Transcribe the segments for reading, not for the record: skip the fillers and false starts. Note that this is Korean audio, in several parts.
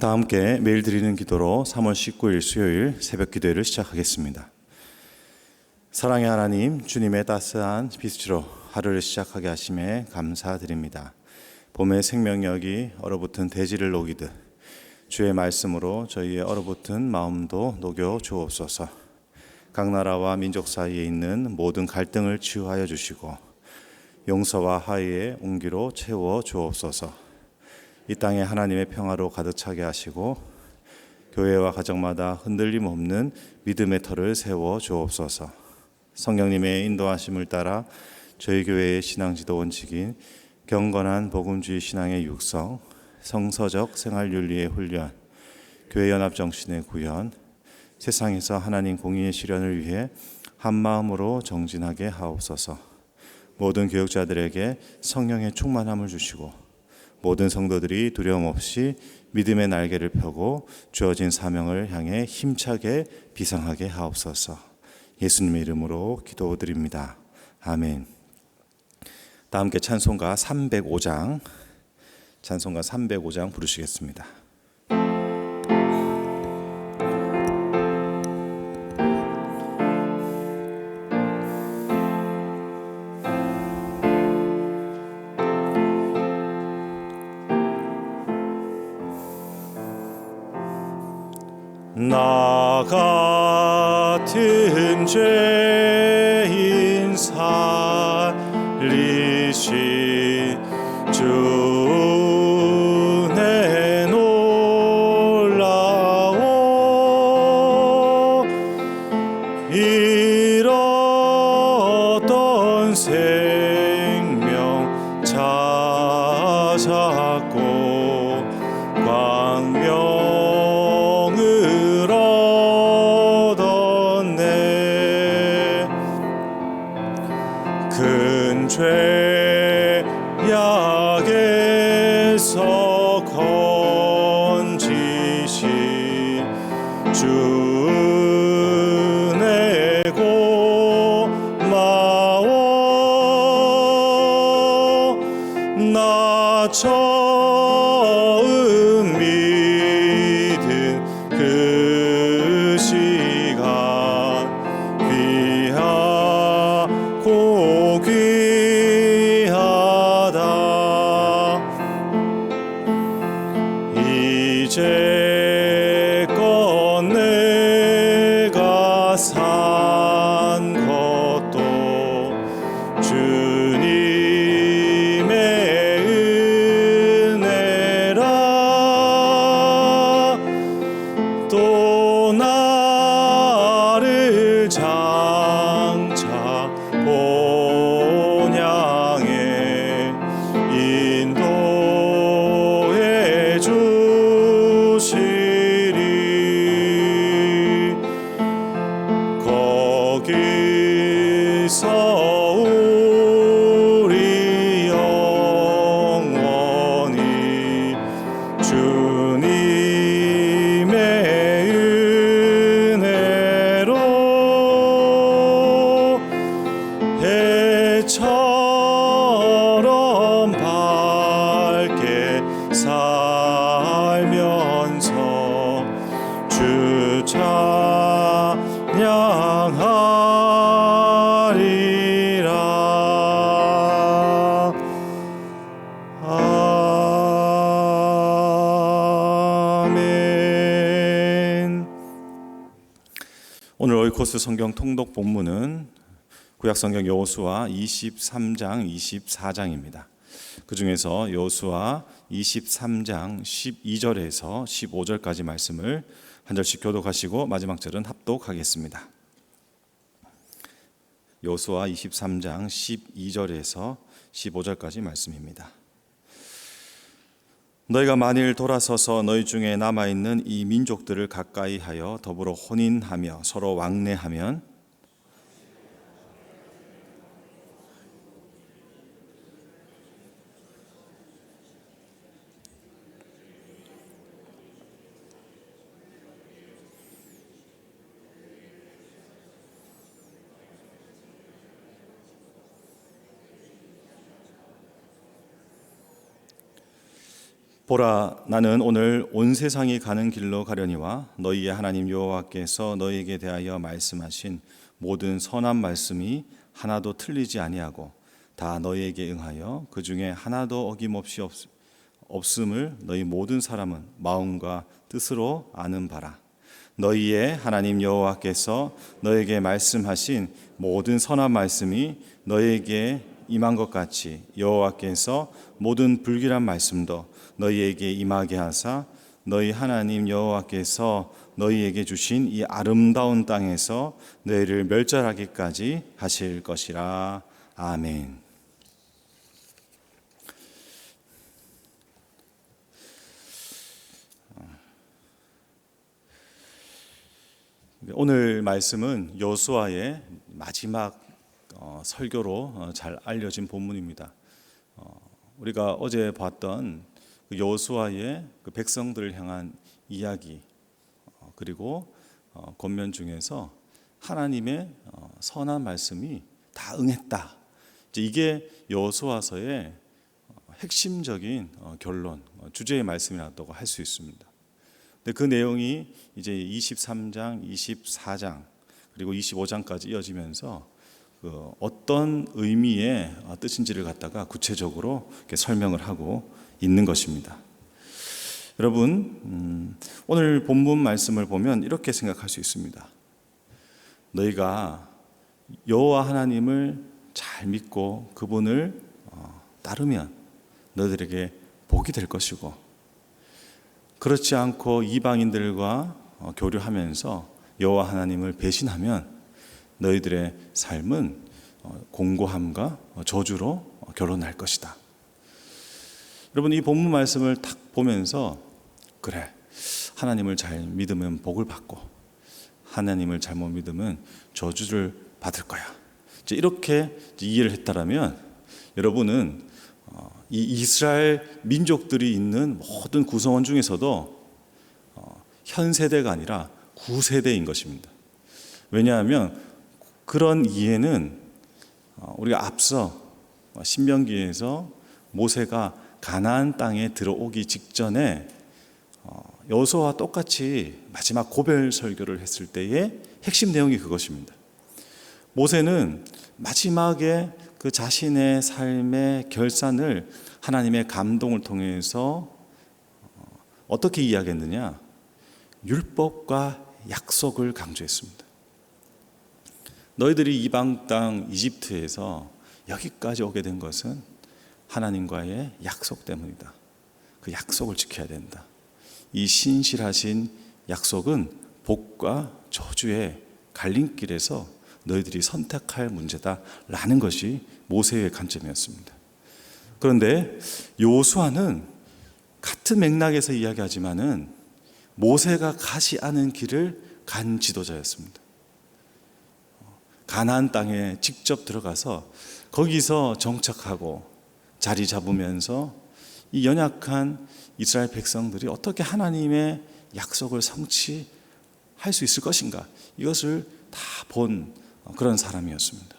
다 함께 매일 드리는 기도로 3월 19일 수요일 새벽 기도회를 시작하겠습니다. 사랑의 하나님, 주님의 따스한 빛으로 하루를 시작하게 하심에 감사드립니다. 봄의 생명력이 얼어붙은 대지를 녹이듯 주의 말씀으로 저희의 얼어붙은 마음도 녹여 주옵소서. 각 나라와 민족 사이에 있는 모든 갈등을 치유하여 주시고 용서와 화해의 온기로 채워 주옵소서. 이 땅에 하나님의 평화로 가득 차게 하시고 교회와 가정마다 흔들림 없는 믿음의 터를 세워 주옵소서. 성령님의 인도하심을 따라 저희 교회의 신앙지도 원칙인 경건한 복음주의 신앙의 육성, 성서적 생활윤리의 훈련, 교회 연합 정신의 구현, 세상에서 하나님 공의의 실현을 위해 한 마음으로 정진하게 하옵소서. 모든 교육자들에게 성령의 충만함을 주시고 모든 성도들이 두려움 없이 믿음의 날개를 펴고 주어진 사명을 향해 힘차게 비상하게 하옵소서. 예수님의 이름으로 기도드립니다. 아멘. 다 함께 찬송가 305장 부르시겠습니다. 나 같은 죄인 살리신 주 내 놀라워 잃었던 생명 찾았고 광명을 얻었네. 큰 죄악에서 건지신 주 내 고마워. 나 처음 믿은 그 시간 귀하고 귀하다. 이제껏 내가 산 것도 주님의 은혜라. 또 나를 장차 본향에 인도해 주시리. 거기서 우리 영원히 주님의 은혜로 해처럼 밝게 살면서 주 찬양하리라. 아멘. 오늘 오이코스 성경 통독 본문은 구약성경 여호수아 23장, 24장입니다. 그 중에서 여호수아 23장 12절에서 15절까지 말씀을 한 절씩 교독하시고 마지막 절은 합독하겠습니다. 여호수아 23장 12절에서 15절까지 말씀입니다. 너희가 만일 돌아서서 너희 중에 남아있는 이 민족들을 가까이 하여 더불어 혼인하며 서로 왕래하면 보라, 나는 오늘 온 세상이 가는 길로 가려니와 너희의 하나님 여호와께서 너희에게 대하여 말씀하신 모든 선한 말씀이 하나도 틀리지 아니하고 다 너희에게 응하여 그 중에 하나도 어김없이 없음을 너희 모든 사람은 마음과 뜻으로 아는 바라. 너희의 하나님 여호와께서 너희에게 말씀하신 모든 선한 말씀이 너희에게 임한 것 같이 여호와께서 모든 불길한 말씀도 너희에게 임하게 하사 너희 하나님 여호와께서 너희에게 주신 이 아름다운 땅에서 너희를 멸절하기까지 하실 것이라. 아멘. 오늘 말씀은 여호수아의 마지막 설교로 잘 알려진 본문입니다. 우리가 어제 봤던 그 여호수아의 그 백성들을 향한 이야기, 그리고 권면 중에서 하나님의 선한 말씀이 다 응했다. 이게 여호수아서의 핵심적인 결론, 주제의 말씀이라고 할 수 있습니다. 근데 그 내용이 이제 23장, 24장 그리고 25장까지 이어지면서 그 어떤 의미의 뜻인지를 갖다가 구체적으로 이렇게 설명을 하고 있는 것입니다. 여러분, 오늘 본문 말씀을 보면 이렇게 생각할 수 있습니다. 너희가 여호와 하나님을 잘 믿고 그분을 따르면 너희들에게 복이 될 것이고, 그렇지 않고 이방인들과 교류하면서 여호와 하나님을 배신하면 너희들의 삶은 공고함과 저주로 결론날 것이다. 여러분, 이 본문 말씀을 딱 보면서 그래, 하나님을 잘 믿으면 복을 받고 하나님을 잘못 믿으면 저주를 받을 거야, 이렇게 이해를 했다라면 여러분은 이 이스라엘 민족들이 있는 모든 구성원 중에서도 현 세대가 아니라 구세대인 것입니다. 왜냐하면 그런 이해는 우리가 앞서 신명기에서 모세가 가나안 땅에 들어오기 직전에 여호수아와 똑같이 마지막 고별 설교를 했을 때의 핵심 내용이 그것입니다. 모세는 마지막에 그 자신의 삶의 결산을 하나님의 감동을 통해서 어떻게 이야기했느냐? 율법과 약속을 강조했습니다. 너희들이 이방 땅 이집트에서 여기까지 오게 된 것은 하나님과의 약속 때문이다. 그 약속을 지켜야 된다. 이 신실하신 약속은 복과 저주의 갈림길에서 너희들이 선택할 문제다라는 것이 모세의 관점이었습니다. 그런데 여호수아는 같은 맥락에서 이야기하지만은 모세가 가지 않은 길을 간 지도자였습니다. 가나안 땅에 직접 들어가서 거기서 정착하고 자리 잡으면서 이 연약한 이스라엘 백성들이 어떻게 하나님의 약속을 성취할 수 있을 것인가, 이것을 다 본 그런 사람이었습니다.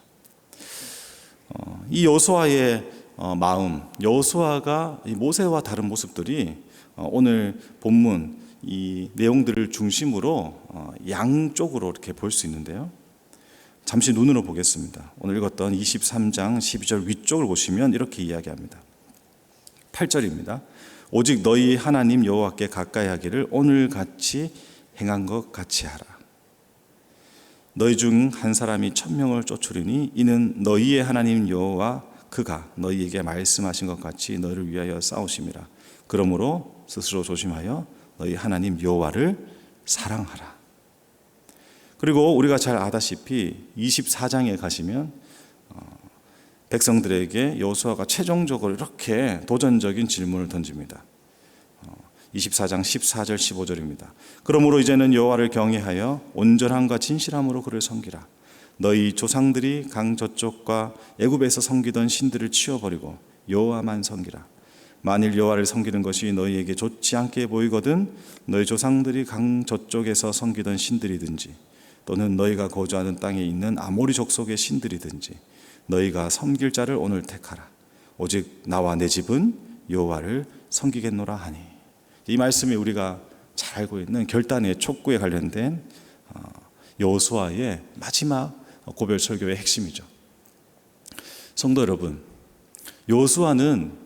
이 여호수아의 마음, 여호수아가 모세와 다른 모습들이 오늘 본문 이 내용들을 중심으로 양쪽으로 이렇게 볼 수 있는데요. 잠시 눈으로 보겠습니다. 오늘 읽었던 23장 12절 위쪽을 보시면 이렇게 이야기합니다. 8절입니다. 오직 너희 하나님 여호와께 가까이 하기를 오늘같이 행한 것 같이 하라. 너희 중 한 사람이 1000명을 쫓으리니 이는 너희의 하나님 여호와 그가 너희에게 말씀하신 것 같이 너희를 위하여 싸우심이라. 그러므로 스스로 조심하여 너희 하나님 여호와를 사랑하라. 그리고 우리가 잘 아다시피 24장에 가시면 백성들에게 여호수아가 최종적으로 이렇게 도전적인 질문을 던집니다. 24장 14절 15절입니다. 그러므로 이제는 여호와를 경외하여 온전함과 진실함으로 그를 섬기라. 너희 조상들이 강 저쪽과 애굽에서 섬기던 신들을 치워버리고 여호와만 섬기라. 만일 여호와를 섬기는 것이 너희에게 좋지 않게 보이거든 너희 조상들이 강 저쪽에서 섬기던 신들이든지 또는 너희가 거주하는 땅에 있는 아모리 족속의 신들이든지 너희가 섬길 자를 오늘 택하라. 오직 나와 내 집은 여호와를 섬기겠노라 하니. 이 말씀이 우리가 잘 알고 있는 결단의 촉구에 관련된 여호수아의 마지막 고별 설교의 핵심이죠. 성도 여러분, 여호수아는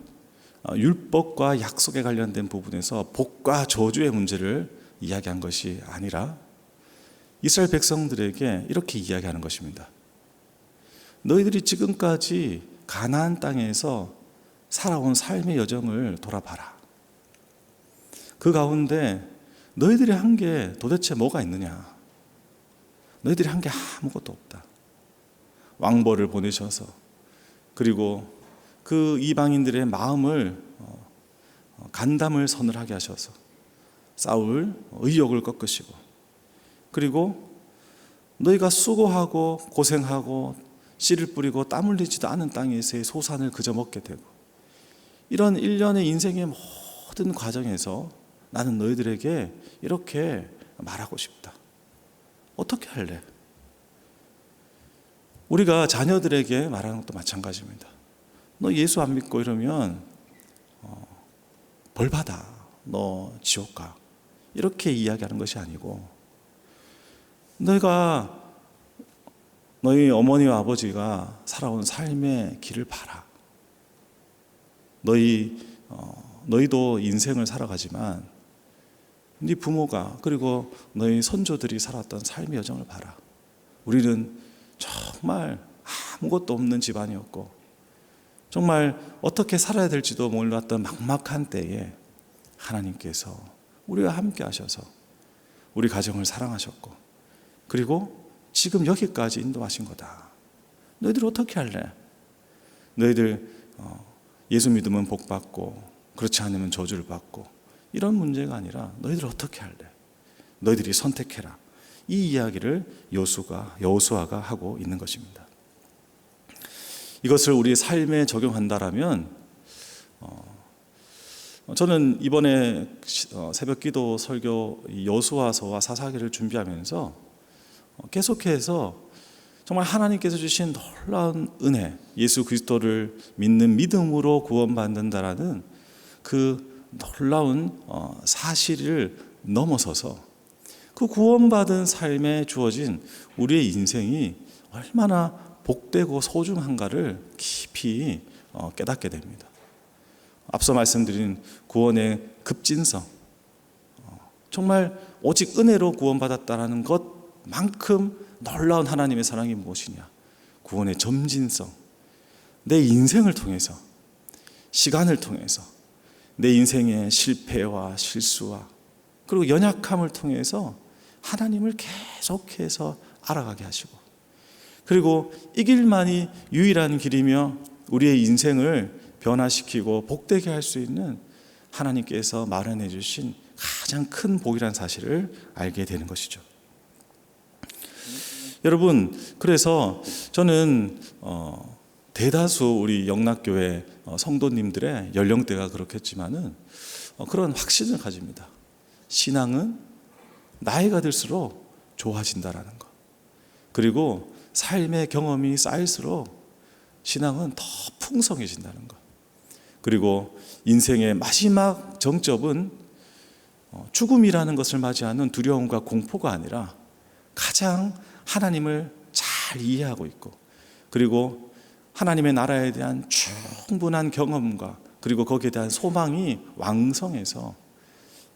율법과 약속에 관련된 부분에서 복과 저주의 문제를 이야기한 것이 아니라 이스라엘 백성들에게 이렇게 이야기하는 것입니다. 너희들이 지금까지 가나안 땅에서 살아온 삶의 여정을 돌아봐라. 그 가운데 너희들이 한 게 도대체 뭐가 있느냐? 너희들이 한 게 아무것도 없다. 왕벌을 보내셔서, 그리고 그 이방인들의 마음을 간담을 서늘하게 하셔서 싸울 의욕을 꺾으시고, 그리고 너희가 수고하고 고생하고 씨를 뿌리고 땀 흘리지도 않은 땅에서의 소산을 그저 먹게 되고, 이런 일련의 인생의 모든 과정에서 나는 너희들에게 이렇게 말하고 싶다. 어떻게 할래? 우리가 자녀들에게 말하는 것도 마찬가지입니다. 너 예수 안 믿고 이러면 벌 받아. 너 지옥 가. 이렇게 이야기하는 것이 아니고, 너희가 너희 어머니와 아버지가 살아온 삶의 길을 봐라. 너희도 인생을 살아가지만 네 부모가, 그리고 너희 선조들이 살았던 삶의 여정을 봐라. 우리는 정말 아무것도 없는 집안이었고, 정말 어떻게 살아야 될지도 몰랐던 막막한 때에 하나님께서 우리와 함께 하셔서 우리 가정을 사랑하셨고, 그리고 지금 여기까지 인도하신 거다. 너희들 어떻게 할래? 너희들 예수 믿으면 복 받고 그렇지 않으면 저주를 받고, 이런 문제가 아니라 너희들 어떻게 할래? 너희들이 선택해라. 이 이야기를 여호수아가 하고 있는 것입니다. 이것을 우리 삶에 적용한다라면, 저는 이번에 새벽기도 설교 여호수아서와 사사기를 준비하면서 계속해서 정말 하나님께서 주신 놀라운 은혜, 예수 그리스도를 믿는 믿음으로 구원받는다라는 그 놀라운 사실을 넘어서서 그 구원받은 삶에 주어진 우리의 인생이 얼마나 복되고 소중한가를 깊이 깨닫게 됩니다. 앞서 말씀드린 구원의 급진성, 정말 오직 은혜로 구원받았다는 것만큼 놀라운 하나님의 사랑이 무엇이냐? 구원의 점진성, 내 인생을 통해서, 시간을 통해서, 내 인생의 실패와 실수와 그리고 연약함을 통해서 하나님을 계속해서 알아가게 하시고, 그리고 이 길만이 유일한 길이며 우리의 인생을 변화시키고 복되게 할 수 있는 하나님께서 마련해 주신 가장 큰 복이라는 사실을 알게 되는 것이죠. 여러분, 그래서 저는 대다수 우리 영락교회 성도님들의 연령대가 그렇겠지만은 그런 확신을 가집니다. 신앙은 나이가 들수록 좋아진다라는 것, 그리고 삶의 경험이 쌓일수록 신앙은 더 풍성해진다는 것, 그리고 인생의 마지막 정점은 죽음이라는 것을 맞이하는 두려움과 공포가 아니라 가장 하나님을 잘 이해하고 있고, 그리고 하나님의 나라에 대한 충분한 경험과 그리고 거기에 대한 소망이 왕성해서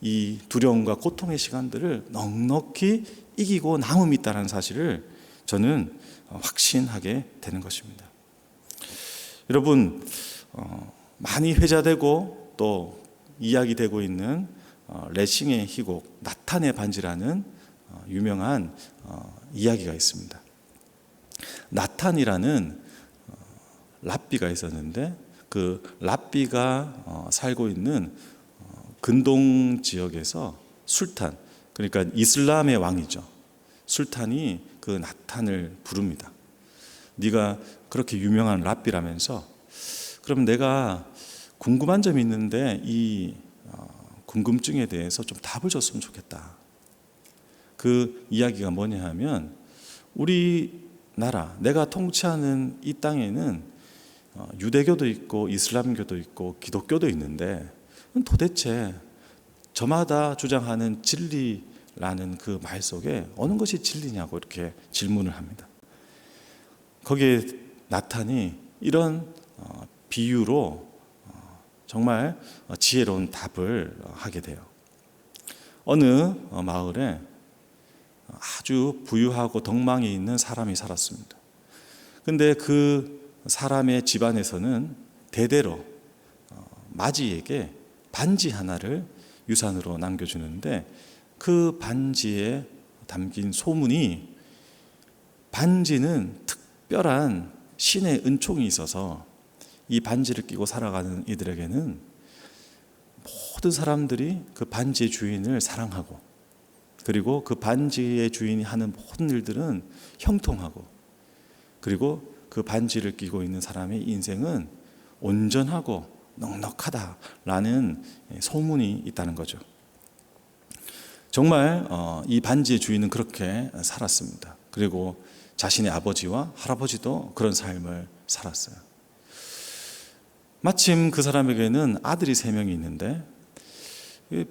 이 두려움과 고통의 시간들을 넉넉히 이기고 남음이 있다는 사실을 저는 확신하게 되는 것입니다. 여러분, 많이 회자되고 또 이야기되고 있는 레싱의 희곡 나탄의 반지라는 유명한 이야기가 있습니다. 나탄이라는 랍비가 있었는데, 그 랍비가 살고 있는 근동 지역에서 술탄, 그러니까 이슬람의 왕이죠, 술탄이 그 나탄을 부릅니다. 네가 그렇게 유명한 랍비라면서 그럼 내가 궁금한 점이 있는데 이 궁금증에 대해서 좀 답을 줬으면 좋겠다. 그 이야기가 뭐냐 하면, 우리나라, 내가 통치하는 이 땅에는 유대교도 있고 이슬람교도 있고 기독교도 있는데 도대체 저마다 주장하는 진리라는 그 말 속에 어느 것이 진리냐고 이렇게 질문을 합니다. 거기에 나탄이 이런 비유로 정말 지혜로운 답을 하게 돼요. 어느 마을에 아주 부유하고 덕망이 있는 사람이 살았습니다. 근데 그 사람의 집안에서는 대대로 맞이에게 반지 하나를 유산으로 남겨주는데, 그 반지에 담긴 소문이 반지는 특별한 신의 은총이 있어서 이 반지를 끼고 살아가는 이들에게는 모든 사람들이 그 반지의 주인을 사랑하고, 그리고 그 반지의 주인이 하는 모든 일들은 형통하고, 그리고 그 반지를 끼고 있는 사람의 인생은 온전하고 넉넉하다라는 소문이 있다는 거죠. 정말 이 반지의 주인은 그렇게 살았습니다. 그리고 자신의 아버지와 할아버지도 그런 삶을 살았어요. 마침 그 사람에게는 아들이 3명이 있는데,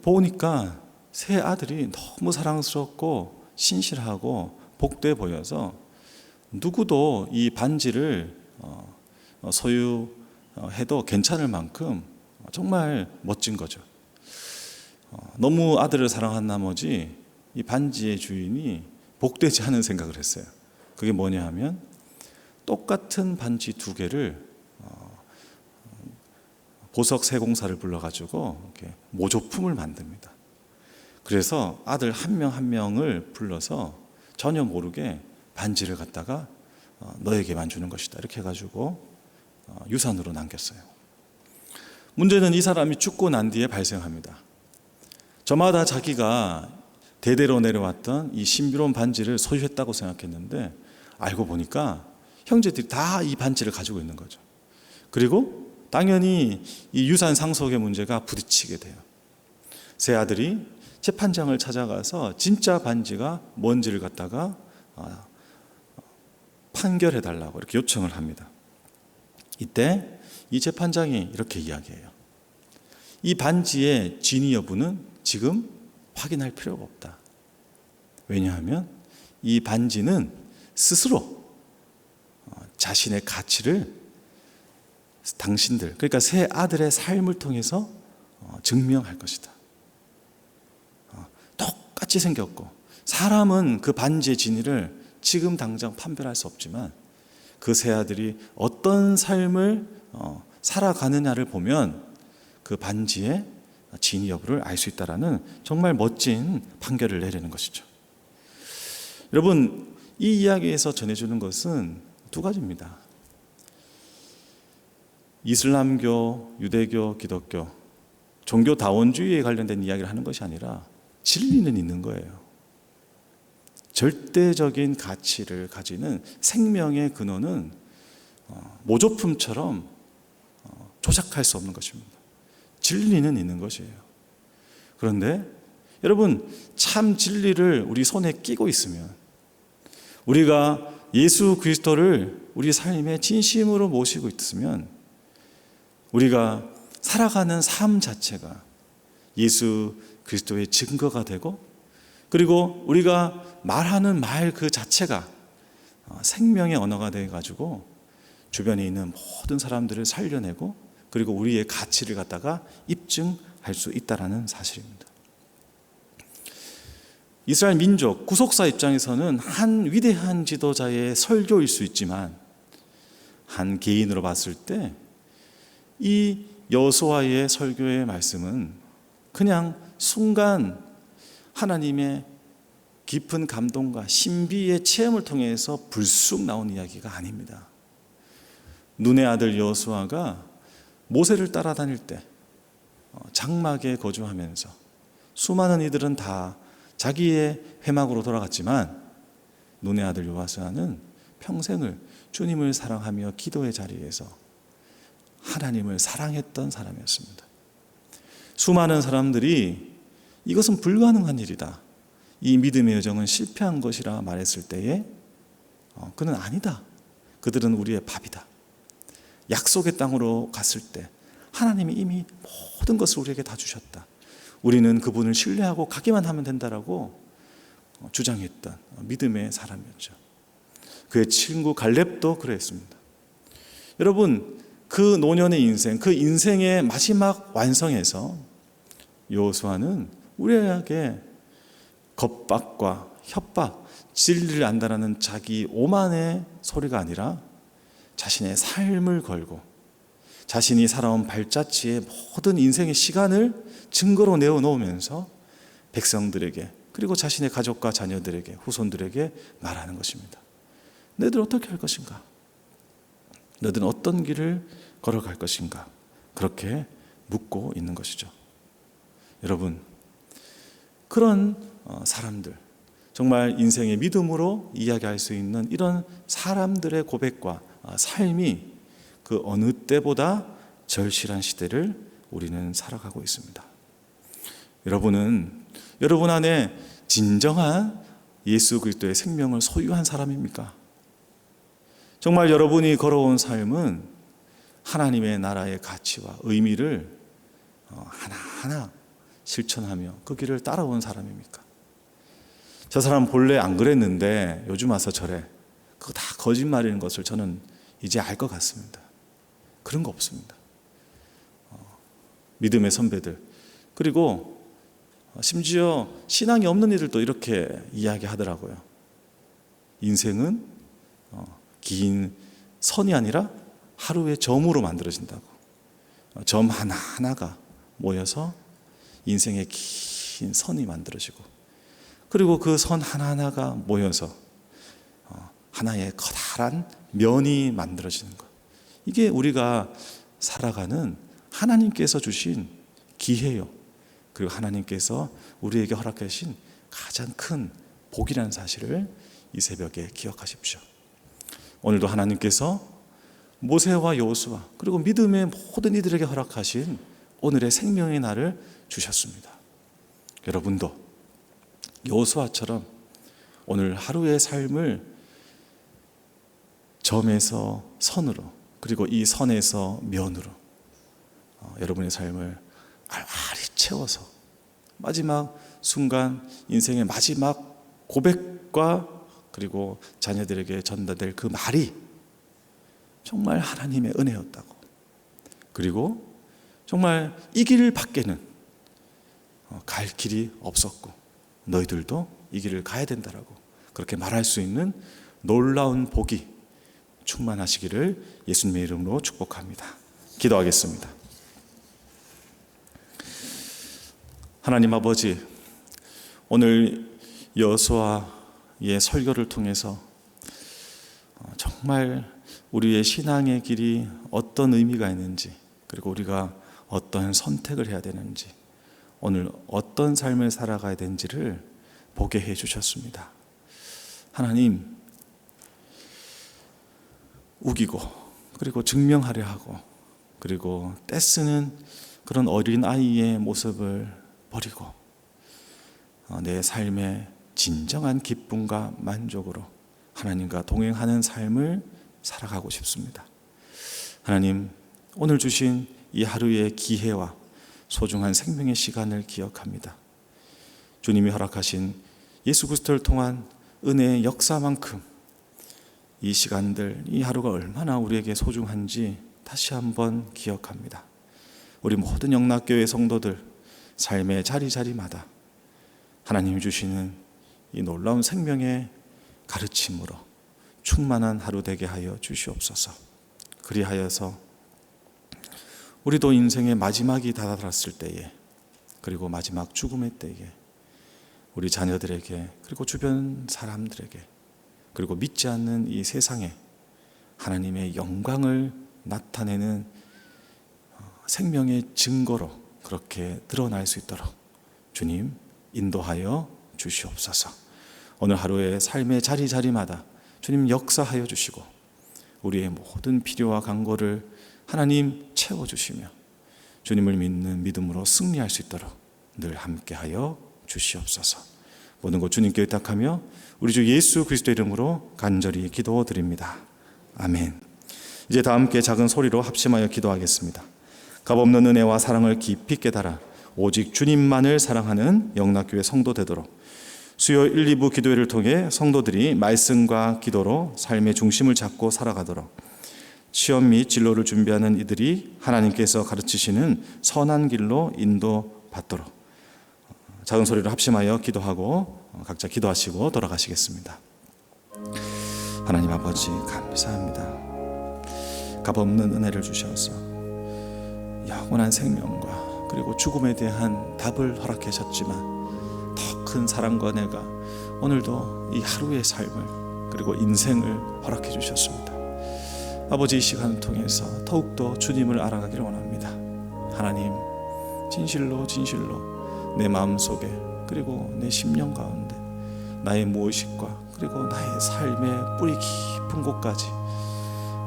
보니까 세 아들이 너무 사랑스럽고 신실하고 복돼 보여서 누구도 이 반지를 소유해도 괜찮을 만큼 정말 멋진 거죠. 너무 아들을 사랑한 나머지 이 반지의 주인이 복되지 않은 생각을 했어요. 그게 뭐냐 하면, 똑같은 반지 2개를 보석 세공사를 불러가지고 이렇게 모조품을 만듭니다. 그래서 아들 한 명 한 명을 불러서 전혀 모르게 반지를 갖다가 너에게만 주는 것이다 이렇게 해가지고 유산으로 남겼어요. 문제는 이 사람이 죽고 난 뒤에 발생합니다. 저마다 자기가 대대로 내려왔던 이 신비로운 반지를 소유했다고 생각했는데, 알고 보니까 형제들이 다 이 반지를 가지고 있는 거죠. 그리고 당연히 이 유산 상속의 문제가 부딪히게 돼요. 세 아들이 재판장을 찾아가서 진짜 반지가 뭔지를 갖다가 판결해 달라고 이렇게 요청을 합니다. 이때 이 재판장이 이렇게 이야기해요. 이 반지의 진위 여부는 지금 확인할 필요가 없다. 왜냐하면 이 반지는 스스로 자신의 가치를 당신들, 그러니까 세 아들의 삶을 통해서 증명할 것이다. 똑같이 생겼고, 사람은 그 반지의 진위를 지금 당장 판별할 수 없지만 그 세 아들이 어떤 삶을 살아가느냐를 보면 그 반지의 진위 여부를 알 수 있다라는 정말 멋진 판결을 내리는 것이죠. 여러분, 이 이야기에서 전해주는 것은 2가지입니다. 이슬람교, 유대교, 기독교, 종교 다원주의에 관련된 이야기를 하는 것이 아니라 진리는 있는 거예요. 절대적인 가치를 가지는 생명의 근원은 모조품처럼 조작할 수 없는 것입니다. 진리는 있는 것이에요. 그런데 여러분, 참 진리를 우리 손에 끼고 있으면, 우리가 예수 그리스도를 우리 삶에 진심으로 모시고 있으면, 우리가 살아가는 삶 자체가 예수 그리스도의 증거가 되고, 그리고 우리가 말하는 말 그 자체가 생명의 언어가 되어가지고 주변에 있는 모든 사람들을 살려내고, 그리고 우리의 가치를 갖다가 입증할 수 있다는 사실입니다. 이스라엘 민족 구속사 입장에서는 한 위대한 지도자의 설교일 수 있지만, 한 개인으로 봤을 때 이 여호수아의 설교의 말씀은 그냥 순간 하나님의 깊은 감동과 신비의 체험을 통해서 불쑥 나온 이야기가 아닙니다. 눈의 아들 여호수아가 모세를 따라다닐 때 장막에 거주하면서 수많은 이들은 다 자기의 회막으로 돌아갔지만, 눈의 아들 여호수아는 평생을 주님을 사랑하며 기도의 자리에서 하나님을 사랑했던 사람이었습니다. 수많은 사람들이 이것은 불가능한 일이다, 이 믿음의 여정은 실패한 것이라 말했을 때에 그는 아니다, 그들은 우리의 밥이다. 약속의 땅으로 갔을 때 하나님이 이미 모든 것을 우리에게 다 주셨다. 우리는 그분을 신뢰하고 가기만 하면 된다라고 주장했던 믿음의 사람이었죠. 그의 친구 갈렙도 그랬습니다. 여러분, 그 노년의 인생, 그 인생의 마지막 완성에서 여호수아는 우리에게 겁박과 협박, 진리를 안다라는 자기 오만의 소리가 아니라 자신의 삶을 걸고 자신이 살아온 발자취의 모든 인생의 시간을 증거로 내어놓으면서 백성들에게, 그리고 자신의 가족과 자녀들에게, 후손들에게 말하는 것입니다. 너희들 어떻게 할 것인가? 너희들은 어떤 길을 걸어갈 것인가? 그렇게 묻고 있는 것이죠. 여러분, 그런 사람들, 정말 인생의 믿음으로 이야기할 수 있는 이런 사람들의 고백과 삶이 그 어느 때보다 절실한 시대를 우리는 살아가고 있습니다. 여러분 안에 진정한 예수 그리스도의 생명을 소유한 사람입니까? 정말 여러분이 걸어온 삶은 하나님의 나라의 가치와 의미를 하나하나 실천하며 그 길을 따라온 사람입니까? 저 사람 본래 안 그랬는데 요즘 와서 저래. 그거 다 거짓말인 것을 저는 이제 알 것 같습니다. 그런 거 없습니다. 믿음의 선배들, 그리고 심지어 신앙이 없는 이들도 이렇게 이야기하더라고요. 인생은 긴 선이 아니라 하루의 점으로 만들어진다고. 점 하나하나가 모여서 인생의 긴 선이 만들어지고, 그리고 그 선 하나하나가 모여서 하나의 커다란 면이 만들어지는 것. 이게 우리가 살아가는 하나님께서 주신 기회요. 그리고 하나님께서 우리에게 허락하신 가장 큰 복이라는 사실을 이 새벽에 기억하십시오. 오늘도 하나님께서 모세와 여호수아, 그리고 믿음의 모든 이들에게 허락하신 오늘의 생명의 날을 주셨습니다. 여러분도 여호수아처럼 오늘 하루의 삶을 점에서 선으로, 그리고 이 선에서 면으로 여러분의 삶을 알알이 채워서 마지막 순간, 인생의 마지막 고백과 그리고 자녀들에게 전달될 그 말이 정말 하나님의 은혜였다고, 그리고 정말 이 길 밖에는 갈 길이 없었고 너희들도 이 길을 가야 된다라고 그렇게 말할 수 있는 놀라운 복이 충만하시기를 예수님의 이름으로 축복합니다. 기도하겠습니다. 하나님 아버지, 오늘 여호수아의 설교를 통해서 정말 우리의 신앙의 길이 어떤 의미가 있는지, 그리고 우리가 어떤 선택을 해야 되는지, 오늘 어떤 삶을 살아가야 되는지를 보게 해 주셨습니다. 하나님, 우기고 그리고 증명하려 하고 그리고 떼쓰는 그런 어린 아이의 모습을 버리고 내 삶의 진정한 기쁨과 만족으로 하나님과 동행하는 삶을 살아가고 싶습니다. 하나님, 오늘 주신 이 하루의 기회와 소중한 생명의 시간을 기억합니다. 주님이 허락하신 예수 그리스도를 통한 은혜의 역사만큼 이 시간들, 이 하루가 얼마나 우리에게 소중한지 다시 한번 기억합니다. 우리 모든 영락교회 성도들 삶의 자리자리마다 하나님이 주시는 이 놀라운 생명의 가르침으로 충만한 하루 되게 하여 주시옵소서. 그리하여서 우리도 인생의 마지막이 다다랐을 때에, 그리고 마지막 죽음의 때에 우리 자녀들에게, 그리고 주변 사람들에게, 그리고 믿지 않는 이 세상에 하나님의 영광을 나타내는 생명의 증거로 그렇게 드러날 수 있도록 주님 인도하여 주시옵소서. 오늘 하루의 삶의 자리자리마다 주님 역사하여 주시고 우리의 모든 필요와 간고를 하나님 채워주시며 주님을 믿는 믿음으로 승리할 수 있도록 늘 함께하여 주시옵소서. 모든 것 주님께 의탁하며 우리 주 예수 그리스도 이름으로 간절히 기도드립니다. 아멘. 이제 다 함께 작은 소리로 합심하여 기도하겠습니다. 값없는 은혜와 사랑을 깊이 깨달아 오직 주님만을 사랑하는 영락교회 성도 되도록 수요 1, 2부 기도회를 통해 성도들이 말씀과 기도로 삶의 중심을 잡고 살아가도록 시험 및 진로를 준비하는 이들이 하나님께서 가르치시는 선한 길로 인도받도록 작은 소리로 합심하여 기도하고 각자 기도하시고 돌아가시겠습니다. 하나님 아버지 감사합니다. 값없는 은혜를 주셔서 영원한 생명과 그리고 죽음에 대한 답을 허락하셨지만 더 큰 사랑과 은혜가 오늘도 이 하루의 삶을 그리고 인생을 허락해 주셨습니다. 아버지, 이 시간을 통해서 더욱더 주님을 알아가기를 원합니다. 하나님, 진실로 내 마음속에 그리고 내 심령 가운데 나의 무의식과 그리고 나의 삶의 뿌리 깊은 곳까지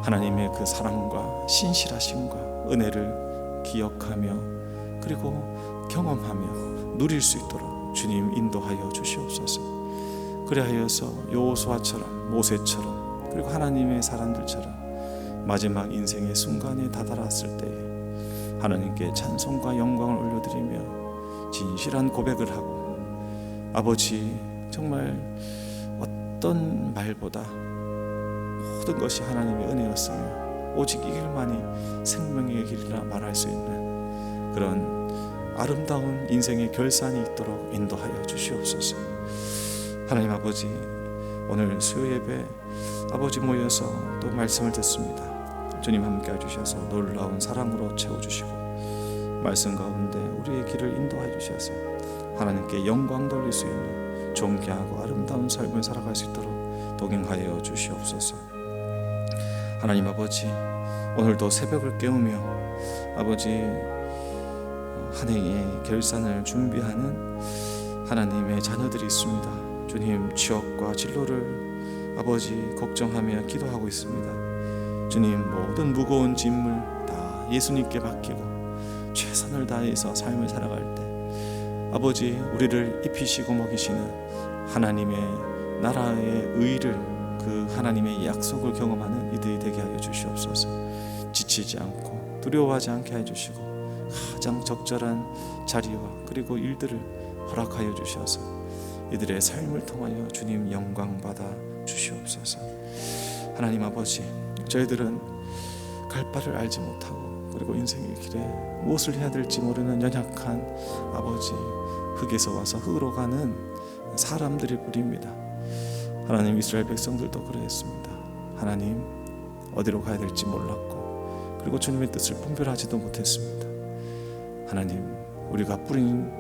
하나님의 그 사랑과 신실하심과 은혜를 기억하며 그리고 경험하며 누릴 수 있도록 주님 인도하여 주시옵소서. 그래하여서 여호수아처럼 모세처럼 그리고 하나님의 사람들처럼 마지막 인생의 순간에 다다랐을 때에 하나님께 찬송과 영광을 올려드리며 진실한 고백을 하고 아버지, 정말 어떤 말보다 모든 것이 하나님의 은혜였으며 오직 이 길만이 생명의 길이라 말할 수 있는 그런 아름다운 인생의 결산이 있도록 인도하여 주시옵소서. 하나님 아버지, 오늘 수요 예배 아버지 모여서 또 말씀을 듣습니다. 주님 함께 해주셔서 놀라운 사랑으로 채워주시고 말씀 가운데 우리의 길을 인도해 주셔서 하나님께 영광 돌릴 수 있는 존귀하고 아름다운 삶을 살아갈 수 있도록 동행하여 주시옵소서. 하나님 아버지, 오늘도 새벽을 깨우며 아버지 한 해의 결산을 준비하는 하나님의 자녀들이 있습니다. 주님, 취업과 진로를 아버지 걱정하며 기도하고 있습니다. 주님, 모든 무거운 짐을 다 예수님께 맡기고 최선을 다해서 삶을 살아갈 때 아버지, 우리를 입히시고 먹이시는 하나님의 나라의 의를 그 하나님의 약속을 경험하는 이들이 되게 하여 주시옵소서. 지치지 않고 두려워하지 않게 해주시고 가장 적절한 자리와 그리고 일들을 허락하여 주셔서 이들의 삶을 통하여 주님 영광 받아 주시옵소서. 하나님 아버지, 저희들은 갈 바를 알지 못하고 그리고 인생의 길에 무엇을 해야 될지 모르는 연약한 아버지, 흙에서 와서 흙으로 가는 사람들일 뿐입니다. 하나님, 이스라엘 백성들도 그랬습니다. 하나님, 어디로 가야 될지 몰랐고 그리고 주님의 뜻을 분별하지도 못했습니다. 하나님, 우리가 뿌린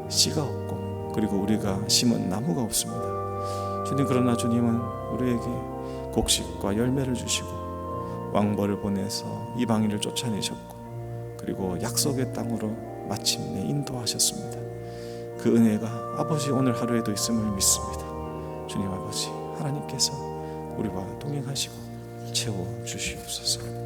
씨가 없고 그리고 우리가 심은 나무가 없습니다. 주님, 그러나 주님은 우리에게 곡식과 열매를 주시고 왕벌을 보내서 이방인을 쫓아내셨고 그리고 약속의 땅으로 마침내 인도하셨습니다. 그 은혜가 아버지 오늘 하루에도 있음을 믿습니다. 주님 아버지, 하나님께서 우리와 동행하시고 채워주시옵소서.